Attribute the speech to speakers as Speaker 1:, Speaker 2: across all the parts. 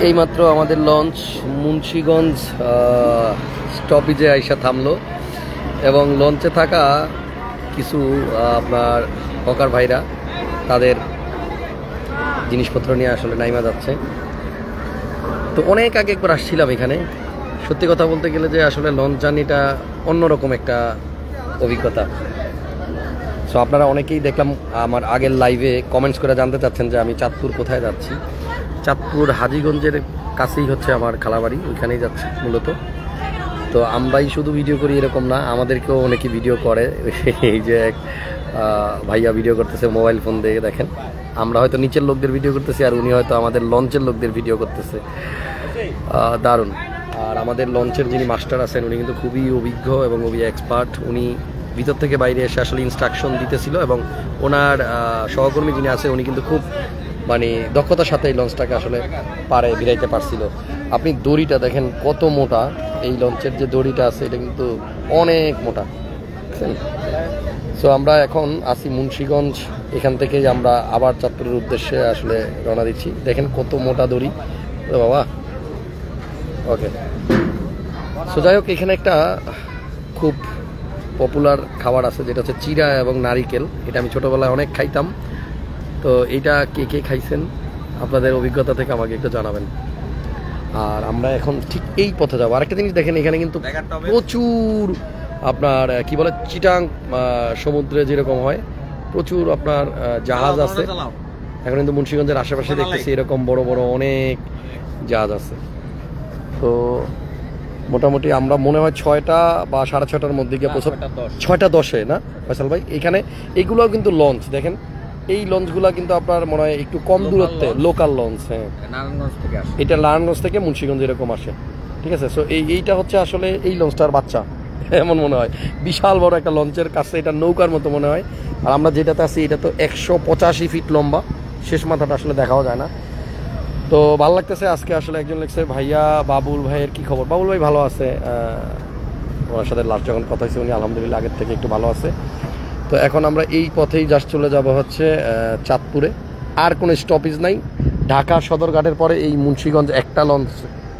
Speaker 1: এইমাত্র আমাদের লঞ্চ মুন্সিগঞ্জ স্টপেজে আইসা থামলো এবং লঞ্চে থাকা কিছু আপনার হকার ভাইরা তাদের জিনিসপত্র নিয়ে আসলে নাইমা যাচ্ছে। তো অনেক আগে একবার আসছিলাম এখানে। সত্যি কথা বলতে গেলে যে আসলে লঞ্চ জার্নিটা অন্যরকম একটা অভিজ্ঞতা। সো আপনারা অনেকেই দেখলাম আমার আগের লাইভে কমেন্টস করে জানতে চাচ্ছেন যে আমি চাঁদপুর কোথায় যাচ্ছি। চাঁদপুর হাজীগঞ্জের কাছেই হচ্ছে আমার খালাবাড়ি, ওইখানেই যাচ্ছি মূলত। তো আমরাই শুধু ভিডিও করি এরকম না, আমাদেরকেও অনেকে ভিডিও করে। এই যে এক ভাইয়া ভিডিও করতেছে মোবাইল ফোন দিয়ে, দেখেন আমরা হয়তো নিচের লোকদের ভিডিও করতেছি আর উনি হয়তো আমাদের লঞ্চের লোকদের ভিডিও করতেছে। দারুণ। আর আমাদের লঞ্চের যিনি মাস্টার আছেন উনি কিন্তু খুবই অভিজ্ঞ এবং খুবই এক্সপার্ট। উনি ভিতর থেকে বাইরে এসে আসলে ইনস্ট্রাকশন দিতেছিল এবং ওনার সহকর্মী যিনি আছে উনি কিন্তু খুব মানে দক্ষতার সাথে এই লঞ্চটাকে আসলে পারে ভিড়াইতে পারছিল। আপনি দড়িটা দেখেন কত মোটা, এই লঞ্চের যে দড়িটা আছে এটা কিন্তু অনেক মোটা, বুঝছেন। সো আমরা এখন আসি মুন্সিগঞ্জ, এখান থেকে আমরা আবার চাঁদপুরের উদ্দেশ্যে আসলে রওনা দিচ্ছি। দেখেন কত মোটা দড়ি বাবা। ওকে, সো যাই হোক, এখানে একটা খুব পপুলার খাবার আছে যেটা হচ্ছে চিড়া এবং নারিকেল। এটা আমি ছোটোবেলায় অনেক খাইতাম। তো এইটা কে কে খাইছেন আপনাদের অভিজ্ঞতা থেকে আমাকে একটু জানাবেন। আর আমরা এখন ঠিক এই পথে যাবো। আরেকটা জিনিস দেখেন, এখানে কিন্তু প্রচুর আপনার কি বলে চিটাং সমুদ্রে যেরকম হয় প্রচুর আপনার জাহাজ আছে। এখন কিন্তু মুন্সিগঞ্জের আশেপাশে দেখতেছি এরকম বড় বড় অনেক জাহাজ আছে। তো মোটামুটি আমরা মনে হয় 6টা বা 6:30টার মধ্যে গিয়ে 6:10 না ফয়সাল ভাই? এখানে এইগুলোও কিন্তু লঞ্চ দেখেন, এই লঞ্চগুলো কিন্তু আপনার মনে হয় একটু কম দূরত্বে লোকাল লঞ্চ। হ্যাঁ, এটা নারায়ণগঞ্জ থেকে মুন্সিগঞ্জ এরকম আসে, ঠিক আছে। সো এইটা হচ্ছে আসলে এই লঞ্চটার বাচ্চা এমন মনে হয়, বিশাল বড় একটা লঞ্চের কাছে এটা নৌকার মতো মনে হয়। আর আমরা যেটাতে আছি এটা তো 185 ফিট লম্বা, শেষ মাথাটা আসলে দেখাও যায় না। তো ভালো লাগতেছে। আজকে আসলে একজন লিখছে ভাইয়া বাবুল ভাইয়ের কি খবর। বাবুল ভাই ভালো আছে, ওনার সাথে লাস্ট যখন কথা হয়েছে উনি আলহামদুলিল্লাহ আগের থেকে একটু ভালো আছে। তো এখন আমরা এই পথেই জাস্ট চলে যাব হচ্ছে চাঁদপুরে। আর কোনো স্টপেজ নাই। ঢাকা সদরঘাটের পরে এই মুন্সিগঞ্জ একটা লঞ্চ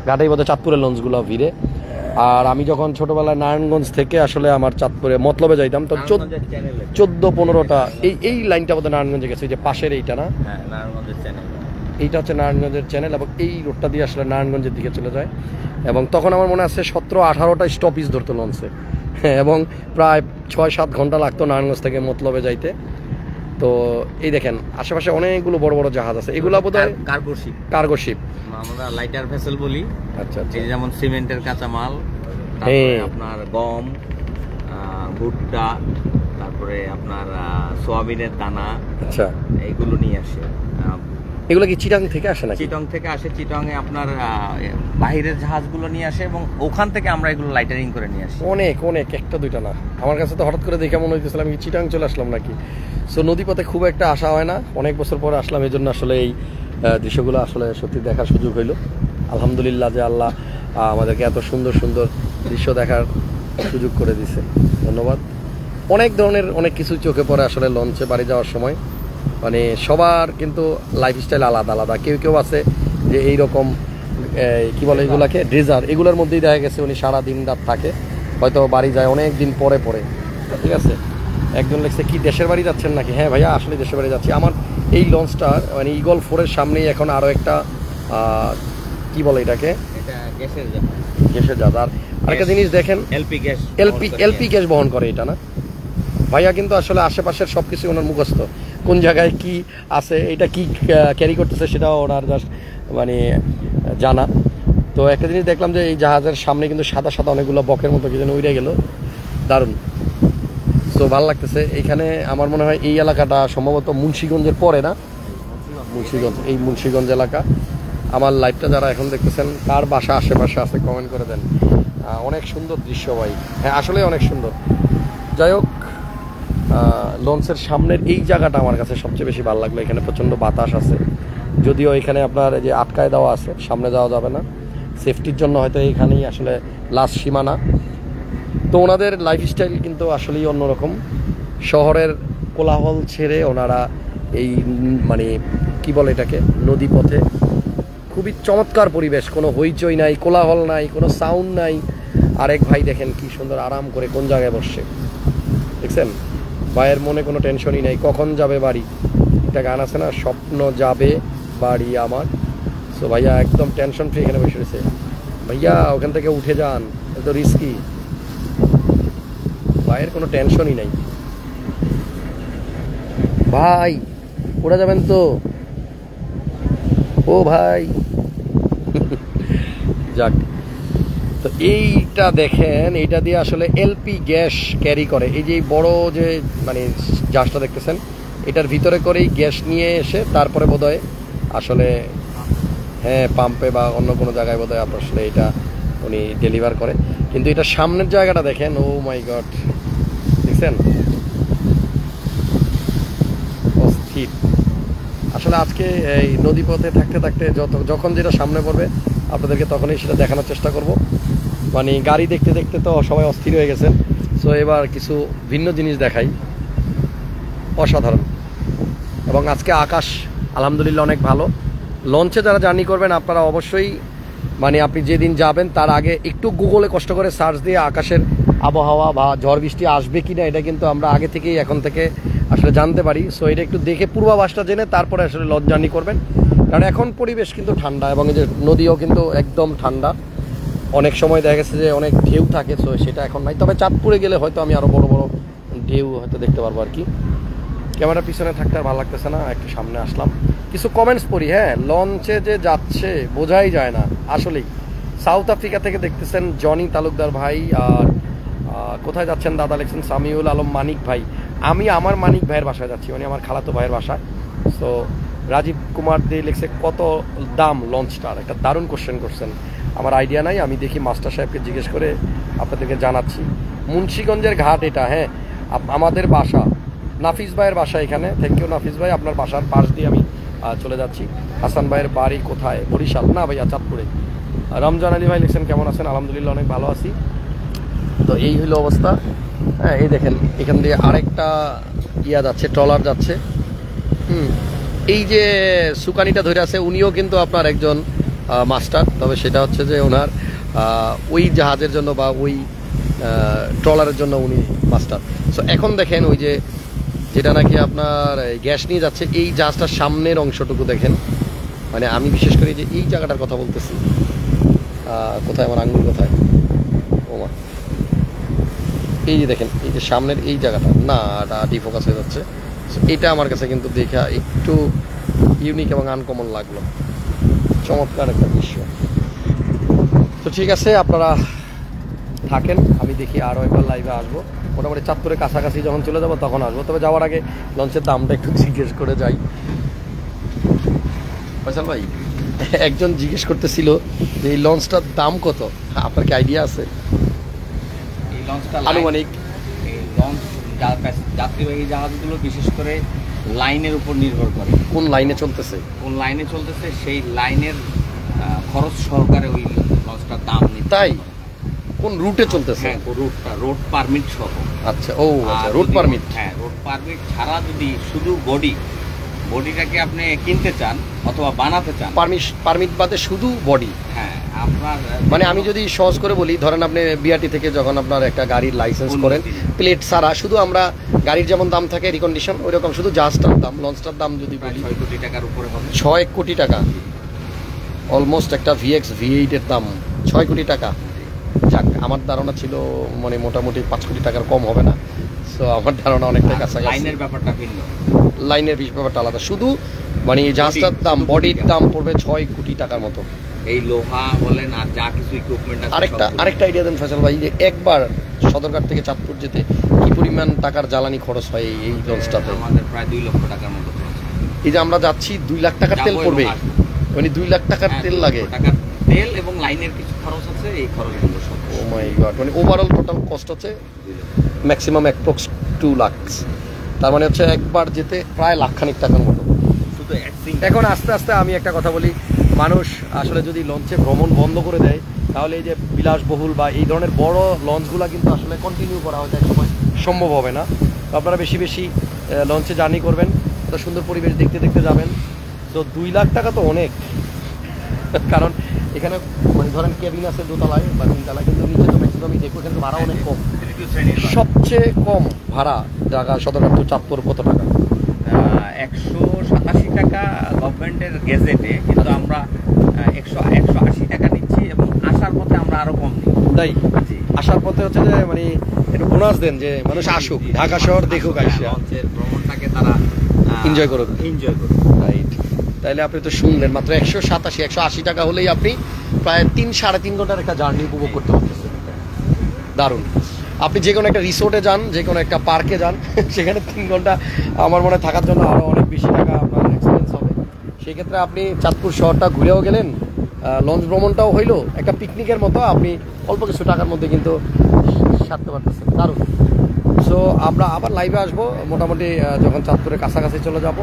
Speaker 1: ঘাটেই বোধহয় চাঁদপুরের লঞ্চগুলো ভিড়ে। আর আমি যখন ছোটোবেলায় নারায়ণগঞ্জ থেকে আসলে আমার চাঁদপুরে মতলবে যাইতাম তো 14-15টা এই লাইনটা বোধহয় নারায়ণগঞ্জে গেছে, যে পাশের এইটা না, এইটা হচ্ছে নারায়ণগঞ্জের চ্যানেল এবং এই রোডটা দিয়ে আসলে নারায়ণগঞ্জের দিকে চলে যায়। এবং তখন আমার মনে আছে 17-18টা স্টপেজ ধরতো লঞ্চে, এবং প্রায় 6-7 ঘন্টা লাগতো নারায়ণগঞ্জ থেকে মতলবে যাইতে। তো এই দেখেন আশেপাশে অনেকগুলো বড় বড় জাহাজ আছে, এগুলো বোধহয় কার্গো শিপ, আমরা
Speaker 2: লাইটার ভেসেল বলি।
Speaker 1: আচ্ছা,
Speaker 2: এই যেমন সিমেন্টের কাঁচামাল, আপনার গম, ভুট্টা, তারপরে আপনার সোয়াবিনের দানা,
Speaker 1: আচ্ছা
Speaker 2: এইগুলো নিয়ে আসে।
Speaker 1: এগুলো কি চিটাং থেকে আসে না?
Speaker 2: চিটং থেকে আসে। চিটংয়ে আপনার বাহিরের জাহাজগুলো নিয়ে আসে এবং ওখান থেকে আমরা এগুলো লাইটারিং করে নিয়ে আসি।
Speaker 1: অনেক একটা দুইটা না, আমার কাছে তো হঠাৎ করে দেখে মনে হইতেছিল আমি চিটাং চলে আসলাম নাকি। সো নদীপথে খুব একটা আসা হয় না, অনেক বছর পরে আসলাম, এই জন্য আসলে এই দৃশ্যগুলো আসলে সত্যি দেখার সুযোগ হইল। আলহামদুলিল্লাহ যে আল্লাহ আমাদেরকে এত সুন্দর সুন্দর দৃশ্য দেখার সুযোগ করে দিছে, ধন্যবাদ। অনেক ধরনের অনেক কিছু চোখে পড়ে আসলে লঞ্চে বাড়ি যাওয়ার সময়। মানে সবার কিন্তু লাইফস্টাইল আলাদা আলাদা। কেউ আছে যে এইরকম কি বলে এগুলাকে ড্রেজার, এগুলোর মধ্যেই দেখা গেছে উনি সারা দিন রাত থাকে, হয়তো বাড়ি যায় অনেক দিন পরে, ঠিক আছে। একজন লিখছে কি দেশের বাড়ি যাচ্ছেন নাকি? হ্যাঁ ভাইয়া, আসলে দেশের বাড়ি যাচ্ছি। আমার এই লঞ্চটা মানে ইগল 4-এর সামনেই এখন আরও একটা কি বলে এটাকে গ্যাসের জাহাজ। আর আরেকটা জিনিস দেখেন, এলপি গ্যাস বহন করে এটা না ভাইয়া, কিন্তু আসলে আশেপাশের সব কিছু ওনার মুখস্থ, কোন জায়গায় কি আছে, এটা কি ক্যারি করতেছে সেটাও ওনার জাস্ট মানে জানা। তো একটা জিনিস দেখলাম যে এই জাহাজের সামনে কিন্তু সাদা সাদা অনেকগুলো বকের মতো কি যেন উড়ে গেল, দারুণ। তো ভালো লাগতেছে। এইখানে আমার মনে হয় এই এলাকাটা সম্ভবত মুন্সিগঞ্জের পরে না, এই মুন্সিগঞ্জ এলাকা। আমার লাইভটা যারা এখন দেখতেছেন কার বাসা আশেপাশে আছে কমেন্ট করে দেন। অনেক সুন্দর দৃশ্য ভাই, হ্যাঁ আসলে অনেক সুন্দর। যাই হোক, লঞ্চের সামনের এই জায়গাটা আমার কাছে সবচেয়ে বেশি ভালো লাগলো। এখানে প্রচণ্ড বাতাস আছে, যদিও এখানে আপনার যে আটকায় দেওয়া আছে, সামনে যাওয়া যাবে না, সেফটির জন্য হয়তো এইখানেই আসলে লাস্ট সীমানা। তো ওনাদের লাইফস্টাইল কিন্তু আসলেই অন্যরকম। শহরের কোলাহল ছেড়ে ওনারা এই মানে কি বলে এটাকে নদী পথে খুবই চমৎকার পরিবেশ, কোনো হইচই নাই, কোলাহল নাই, কোনো সাউন্ড নাই। আরেক ভাই দেখেন কি সুন্দর আরাম করে কোন জায়গায় বসছে, দেখছেন? ভাইয়ের মনে কোনো টেনশনই নাই, কখন যাবে বাড়ি। একটা গান আছে না, স্বপ্ন যাবে বাড়ি আমার। সো ভাইয়া একদম টেনশন ফ্রি এখানে বসে রয়েছে। ভাইয়া ওখান থেকে উঠে যান, এত রিস্কি। ভাইয়ের কোনো টেনশনই নাই। ভাই ওরা যাবেন তো? ও ভাই যাক। তো এইটা দেখেন, এইটা দিয়ে আসলে এলপি গ্যাস ক্যারি করে। এই যে বড় যে মানে জাহাজটা দেখতেছেন, এটার ভিতরে করেই গ্যাস নিয়ে এসে তারপরে বোধহয় আসলে হ্যাঁ পাম্পে বা অন্য কোনো জায়গায় বোধহয় আসলে এটা উনি ডেলিভার করে। কিন্তু এটা সামনের জায়গাটা দেখেন, ও মাই গড, দেখছেন? অস্থির আসলে। আজকে এই নদীপথে থাকতে থাকতে যখন যেটা সামনে পড়বে আপনাদেরকে তখনই সেটা দেখানোর চেষ্টা করব। মানে গাড়ি দেখতে দেখতে তো সবাই অস্থির হয়ে গেছেন। সো এবার কিছু ভিন্ন জিনিস দেখাই, অসাধারণ। এবং আজকে আকাশ আলহামদুলিল্লাহ অনেক ভালো। লঞ্চে যারা জার্নি করবেন আপনারা অবশ্যই মানে আপনি যেদিন যাবেন তার আগে একটু গুগলে কষ্ট করে সার্চ দিয়ে আকাশের আবহাওয়া বা ঝড় বৃষ্টি আসবে কি না এটা কিন্তু আমরা আগে থেকেই এখন থেকে আসলে জানতে পারি। সো এটা একটু দেখে পূর্বাভাসটা জেনে তারপরে আসলে লঞ্চ জার্নি করবেন, কারণ এখন পরিবেশ কিন্তু ঠান্ডা এবং এই যে নদীও কিন্তু একদম ঠান্ডা। অনেক সময় দেখা গেছে যে অনেক ঢেউ থাকে, সো সেটা এখন নাই। তবে চাঁদপুরে গেলে হয়তো আমি আরও বড় বড় ঢেউ হয়তো দেখতে পারবো আর কি। ক্যামেরা পিছনে থাকতে আর ভালো লাগতেছে না, একটু সামনে আসলাম। কিছু কমেন্টস পড়ি। হ্যাঁ, লঞ্চে যে যাচ্ছে বোঝাই যায় না আসলেই। সাউথ আফ্রিকা থেকে দেখতেছেন জনি তালুকদার ভাই। আর কোথায় যাচ্ছেন দাদা লিখছেন সামিউল আলম মানিক ভাই। আমি আমার মানিক ভাইয়ের বাসায় যাচ্ছি, মানে আমার খালাতো ভাইয়ের বাসায়। সো রাজীব কুমার দে লিখছে কত দাম লঞ্চটার, একটা দারুণ কোশ্চেন করছেন। আমার আইডিয়া নাই, আমি দেখি মাস্টার সাহেবকে জিজ্ঞেস করে আপনাদেরকে জানাচ্ছি। মুন্সিগঞ্জের ঘাট এটা। হ্যাঁ, আমাদের বাসা, নাফিস ভাইয়ের বাসা এখানে। থ্যাংক ইউ নাফিস ভাই, আপনার বাসার পাশ দিয়ে আমি চলে যাচ্ছি। হাসান ভাইয়ের বাড়ি কোথায়? বরিশাল না ভাইয়া, চাঁদপুরে। রমজান আলী ভাই লিখছেন কেমন আছেন? আলহামদুলিল্লাহ অনেক ভালো আছি। তো এই হইল অবস্থা। হ্যাঁ, এই দেখেন এখান দিয়ে আরেকটা যাচ্ছে, ট্রলার যাচ্ছে। এই যে সুকানিটা ধরে আছে উনিও কিন্তু আপনার একজন মাস্টার, তবে সেটা হচ্ছে যে ওনার ওই জাহাজের জন্য বা ওই ট্রলারের জন্য উনি মাস্টার। সো এখন দেখেন ওই যে যেটা নাকি আপনার গ্যাস নিয়ে যাচ্ছে, এই জাহাজটার সামনের অংশটুকু দেখেন। মানে আমি বিশেষ করে যে এই জায়গাটার কথা বলতেছি। কোথায় আমার আঙ্গুল, কোথায়? ওমা, এই যে দেখেন এই যে সামনের এই জায়গাটা না, এটা ডিফোকাস হয়ে যাচ্ছে। এটা আমার কাছে কিন্তু দেখা একটু ইউনিক এবং আনকমন লাগলো, চমৎকার একটা দৃশ্য। তো ঠিক আছে, আপনারা থাকেন, আমি দেখি আরও একবার লাইভে আসবো। মোটামুটি চাঁদপুরের কাছাকাছি যখন চলে যাবো তখন আসবো। তবে যাওয়ার আগে লঞ্চের দামটা একটু জিজ্ঞেস করে যাই। ফয়সাল ভাই, একজন জিজ্ঞেস করতেছিল যে এই লঞ্চটার দাম কত, আপনার কি আইডিয়া আছে?
Speaker 2: এই লঞ্চটা
Speaker 1: আনুমানিক
Speaker 2: লঞ্চ যাত্রীবাহী জাহাজগুলো বিশেষ করে লাইনের উপর নির্ভর করে, কোন লাইনে চলতেছে সেই লাইনের খরচ সহকারে ওই লঞ্চটার দাম নিতে।
Speaker 1: তাই কোন রুটে চলতেছে?
Speaker 2: হ্যাঁ, রোড পারমিট সহ।
Speaker 1: আচ্ছা, ও আচ্ছা, রোড পারমিট।
Speaker 2: হ্যাঁ, রোড পারমিট ছাড়া যদি শুধু বডিটাকে আপনি কিনতে চান অথবা বানাতে চান,
Speaker 1: পারমিট বাদে শুধু বডি।
Speaker 2: হ্যাঁ, আপনার
Speaker 1: মানে আমি যদি সহজ করে বলি, ধরেন আপনি বিআরটি থেকে যখন আপনার একটা গাড়ির লাইসেন্স করেন, প্লেট ছাড়া শুধু আমরা গাড়ির যেমন দাম থাকে রিকন্ডিশন, ওই রকম শুধু জাহাজটার দাম, লঞ্চটার দাম যদি বলি
Speaker 2: 6 কোটি টাকার উপরে হবে।
Speaker 1: 6 কোটি টাকা, অলমোস্ট একটা VX V8 এর দাম 6 কোটি টাকা। যাক, আমার ধারণা ছিল মানে মোটামুটি 5 কোটি টাকার কম হবে না। সো আমার ধারণা অনেকটাই কাছাকাছি।
Speaker 2: লাইনের ব্যাপারটা ভিন্ন,
Speaker 1: লাইনের ব্যাপারটা আলাদা। শুধু মানে এই জাহাজটার দাম, বডির দাম পড়বে 6 কোটি টাকার মতো।
Speaker 2: এই লোহা বলেন আর যা কিছু ইকুইপমেন্ট আছে।
Speaker 1: আরেকটা আইডিয়া দেন ফয়সাল ভাই, যে একবার সদরঘাট থেকে চাঁদপুর যেতে কি পরিমাণ টাকার জ্বালানি খরচ হয় এই লঞ্চটাতে?
Speaker 2: আমাদের প্রায় 2 লক্ষ টাকার মতো খরচ।
Speaker 1: এই যে আমরা যাচ্ছি 2 লাখ টাকার তেল পড়বে, মানে 2 লাখ টাকার তেল লাগে।
Speaker 2: টাকার তেল এবং লাইনের কিছু খরচ আছে, এই খরচগুলো সব।
Speaker 1: ও মাই গড, মানে ওভারঅল টোটাল কস্ট হচ্ছে ম্যাক্সিমাম অ্যাপ্রক্স 2 লাখ। তার মানে হচ্ছে একবার যেতে প্রায় লাখখানিক টাকার মতো। এখন আস্তে আস্তে আমি একটা কথা বলি, মানুষ আসলে যদি লঞ্চে ভ্রমণ বন্ধ করে দেয় তাহলে এই যে বিলাসবহুল বা এই ধরনের বড় লঞ্চগুলো কিন্তু আসলে কন্টিনিউ করা হয়তো এক সময় সম্ভব হবে না। তো আপনারা বেশি বেশি লঞ্চে জার্নি করবেন, তো সুন্দর পরিবেশ দেখতে দেখতে যাবেন। তো 2 লাখ টাকা তো অনেক, কারণ এখানে মানে ধরেন কেবিন আছে দোতলায় বা তিনতলায়, কিন্তু নিচে তো ম্যাক্সিমামই দেখবো এখানে তো ভাড়া অনেক কম। সবচেয়ে কম ভাড়া ঢাকা সদরঘাট টু চাঁদপুর কত টাকা?
Speaker 2: 187 টাকা গভর্নমেন্টের গেজেটে, কিন্তু আমরা 180 টাকা নিচ্ছি এবং আসার পথে আমরা আরো কম নিই।
Speaker 1: তাই আসার পথে হচ্ছে যে মানে একটু বোনাস দেন যে মানুষ আসুক, ঢাকা শহর দেখুক, আইসা
Speaker 2: লঞ্চের ভ্রমণটাকে তারা
Speaker 1: এনজয় করুক।
Speaker 2: রাইট।
Speaker 1: তাইলে আপনি তো শুনলেন মাত্র 187-180 টাকা হলেই আপনি প্রায় 3-3.5 ঘন্টার একটা জার্নি উপভোগ করতে পারতেছেন। দারুণ। আপনি যে কোনো একটা রিসোর্টে যান, যে কোনো একটা পার্কে যান, সেখানে 3 ঘন্টা আমার মনে হয় থাকার জন্য আরও অনেক বেশি টাকা আপনার এক্সপেন্স হবে। সেক্ষেত্রে আপনি চাঁদপুর শহরটা ঘুরেও গেলেন, লঞ্চ ভ্রমণটাও হইলো, একটা পিকনিকের মতো আপনি অল্প কিছু টাকার মধ্যে কিন্তু সারতে পারতেছেন। দারুণ। সো আমরা আবার লাইভে আসবো মোটামুটি যখন চাঁদপুরের কাছাকাছি চলে যাব।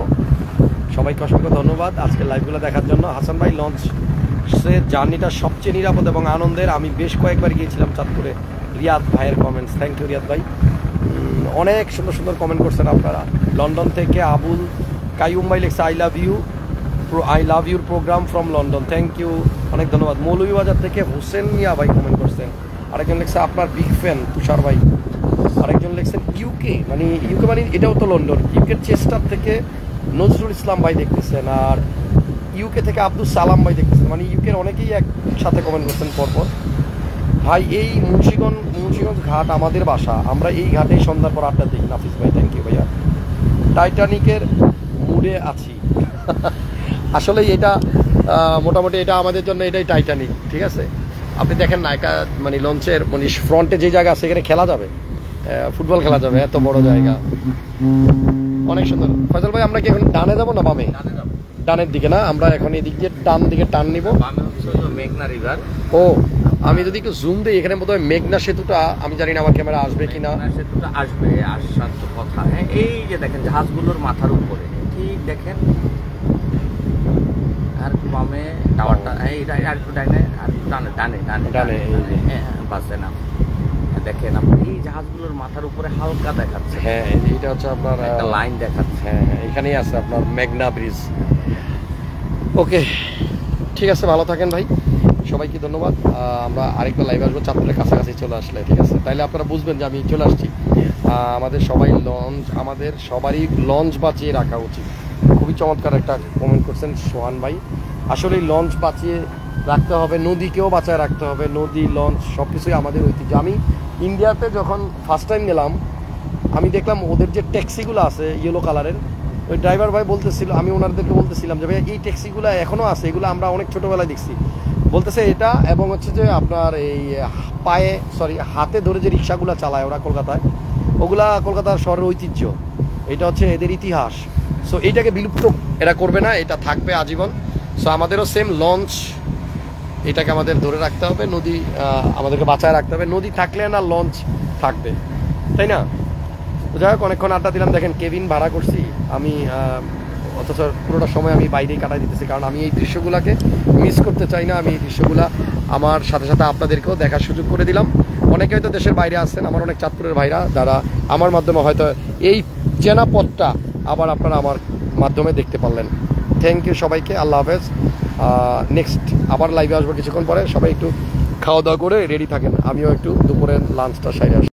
Speaker 1: সবাইকে অসংখ্য ধন্যবাদ আজকের লাইভগুলো দেখার জন্য। হাসান ভাই, লঞ্চের জার্নিটা সবচেয়ে নিরাপদ এবং আনন্দের। আমি বেশ কয়েকবার গিয়েছিলাম চাঁদপুরে। রিয়াদ ভাইয়ের কমেন্টস, থ্যাংক ইউ রিয়াদ ভাই। অনেক সুন্দর সুন্দর কমেন্ট করছেন আপনারা। লন্ডন থেকে আবুল কাইয়ুম ভাই লিখছে I love your programme from London, thank you, অনেক ধন্যবাদ। মৌলভীবাজার থেকে হোসেন মিয়া ভাই কমেন্ট করছেন। আরেকজন লিখছে আপনার বিগ ফ্যান তুষার ভাই। আরেকজন লিখছেন ইউকে মানে এটাও তো লন্ডন। ইউকের চেস্টার থেকে নজরুল ইসলাম ভাই দেখতেছেন, আর ইউকে থেকে আব্দুল সালাম ভাই দেখতেছেন। মানে ইউকের অনেকেই একসাথে কমেন্ট করছেন পরপর। ভাই এই মুন্সিগঞ্জ ঘাট আমাদের বাসা, আমরা এই ঘাটেই সন্ধ্যার পর আড্ডা দিই। নাফিস ভাই, থ্যাংক ইউ ভাইয়া। টাইটানিকের মুডে আছি। আসলে এটা মোটামুটি এটা আমাদের জন্য এটাই টাইটানিক, ঠিক আছে। আপনি দেখেন না একটা মানে লঞ্চের মানে ফ্রন্টে যে জায়গা আছে এখানে খেলা যাবে, ফুটবল খেলা যাবে, এত বড় জায়গা, অনেক সুন্দর। ফয়সাল ভাই আমরা কি এখন ডানে যাবো না বামে? ডানের দিকে না, আমরা এখন এই দিক দিয়ে ডান দিকে টান নিব।
Speaker 2: মেঘনা রিভার।
Speaker 1: ও আমি যদি একটু জুম দিই এখানে বোধহয় মেঘনা সেতুটা, আমি জানি না আমার ক্যামেরা আসবে কিনা।
Speaker 2: সেতুটা আসবে, আসার তো কথা। হ্যাঁ, এই যে দেখেন জাহাজগুলোর মাথার উপরে, ঠিক দেখেন। আর বামে টাওয়ারটা, আর একটু ডানে, আর ডানে হ্যাঁ বাসে না দেখেন আপনি এই জাহাজগুলোর মাথার উপরে হালকা দেখাচ্ছে।
Speaker 1: হ্যাঁ, এইটা হচ্ছে আপনার
Speaker 2: একটা লাইন দেখাচ্ছে।
Speaker 1: হ্যাঁ, এখানেই আছে আপনার মেঘনা ব্রিজ। ওকে, ঠিক আছে, ভালো থাকেন ভাই, সবাইকে ধন্যবাদ। আমরা আরেকটা লাইভ আসবো চাঁদপুরের কাছাকাছি চলে আসলে, ঠিক আছে। তাইলে আপনারা বুঝবেন যে আমি চলে আসছি। আমাদের সবারই লঞ্চ বাঁচিয়ে রাখা উচিত। খুবই চমৎকার একটা কমেন্ট করছেন সোহান ভাই। আসলে লঞ্চ বাঁচিয়ে রাখতে হবে, নদীকেও বাঁচায় রাখতে হবে। নদী, লঞ্চ সব কিছুই আমাদের ঐতিহ্য। আমি ইন্ডিয়াতে যখন ফার্স্ট টাইম গেলাম, আমি দেখলাম ওদের যে ট্যাক্সিগুলো আছে ইয়েলো কালারের, ওই ড্রাইভার ভাই বলতেছিল, আমি ওনাদেরকে বলতেছিলাম যে ভাই এই ট্যাক্সিগুলো এখনও আছে, এগুলো আমরা অনেক ছোটোবেলায় দেখছি। বলতেছে এটা, এবং হচ্ছে যে আপনার এই হাতে ধরে যে রিক্সাগুলো চালায় ওরা কলকাতায়, ওগুলা কলকাতার শহরের ঐতিহ্য, এটা হচ্ছে এদের ইতিহাস। সো এইটাকে বিলুপ্ত এরা করবে না, এটা থাকবে আজীবন। সো আমাদেরও সেম লঞ্চ, এটাকে আমাদের ধরে রাখতে হবে। নদী আমাদেরকে বাঁচায় রাখতে হবে। নদী থাকলে না লঞ্চ থাকবে, তাই না? তো যাই হোক, অনেকক্ষণ আড্ডা দিলাম। দেখেন কেবিন ভাড়া করছি আমি, অথচ পুরোটা সময় আমি বাইরেই কাটাই দিতেছি, কারণ আমি এই দৃশ্যগুলোকে মিস করতে চাই না। আমি এই দৃশ্যগুলো আমার সাথে সাথে আপনাদেরকেও দেখার সুযোগ করে দিলাম। অনেকে হয়তো দেশের বাইরে আসছেন, আমার অনেক চাঁদপুরের ভাইরা যারা আমার মাধ্যমে হয়তো এই চেনা পথটা আবার আপনারা আমার মাধ্যমে দেখতে পারলেন। থ্যাংক ইউ সবাইকে, আল্লাহ হাফেজ। নেক্সট আবার লাইভে আসবো কিছুক্ষণ পরে। সবাই একটু খাওয়া দাওয়া করে রেডি থাকেন, আমিও একটু দুপুরের লাঞ্চটা সাইডে আসবো।